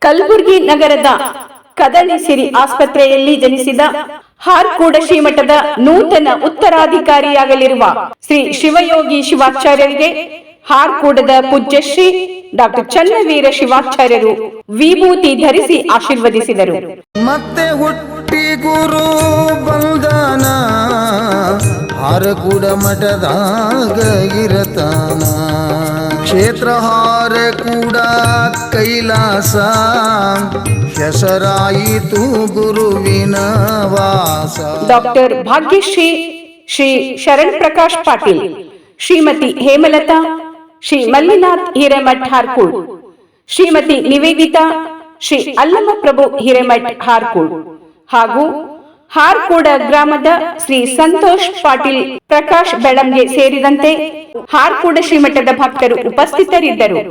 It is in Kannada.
ಕಲಬುರಗಿ ನಗರದ ಕದಳಿ ಸಿರಿ ಆಸ್ಪತ್ರೆಯಲ್ಲಿ ಜನಿಸಿದ ಹಾರ್ಕೂಡ ಶ್ರೀಮಠದ ನೂತನ ಉತ್ತರಾಧಿಕಾರಿಯಾಗಲಿರುವ ಶ್ರೀ ಶಿವಯೋಗಿ ಶಿವಾಚಾರ್ಯರಿಗೆ ಹಾರ್ಕೂಡದ ಪೂಜ್ಯ ಶ್ರೀ ಡಾಕ್ಟರ್ ಚನ್ನವೀರ ಶಿವಾಚಾರ್ಯರು ವಿಭೂತಿ ಧರಿಸಿ ಆಶೀರ್ವದಿಸಿದರು. ಮತ್ತೆ ಹುಟ್ಟಿ ಗುರು ಬಂದನ ಹಾರಕೂಡ ಮಠದಾಗ ಇರತಾನ. ಕ್ಷೇತ್ರ ಹಾರಕೂಡ ಕೈಲಾಸ ಹೆಸರಾಯಿತು ಗುರುವಿನ ವಾಸ. ಡಾಕ್ಟರ್ ಭಾಗ್ಯಶ್ರೀ ಶ್ರೀ ಶರಣ್ ಪ್ರಕಾಶ್ ಪಾಟೀಲ್, ಶ್ರೀಮತಿ ಹೇಮಲತಾ, ಶ್ರೀ ಮಲ್ಲಿನಾಥ್ ಹಿರೇಮಠ್ ಹಾರ್ಕೂಡ್, ಶ್ರೀಮತಿ ನಿವೇದಿತಾ, ಶ್ರೀ ಅಲ್ಲಮಪ್ರಭು ಹಿರೇಮಠ್ ಹಾರ್ಕೂಡ್ ಹಾಗೂ ಹಾರ್ಕೂಡ ಗ್ರಾಮದ ಶ್ರೀ ಸಂತೋಷ್ ಪಾಟೀಲ್ ಪ್ರಕಾಶ್ ಬೆಳಂಗೆ ಸೇರಿದಂತೆ ಹಾರ್ಕೂಡ ಶ್ರೀಮಠದ ಭಕ್ತರು ಉಪಸ್ಥಿತರಿದ್ದರು.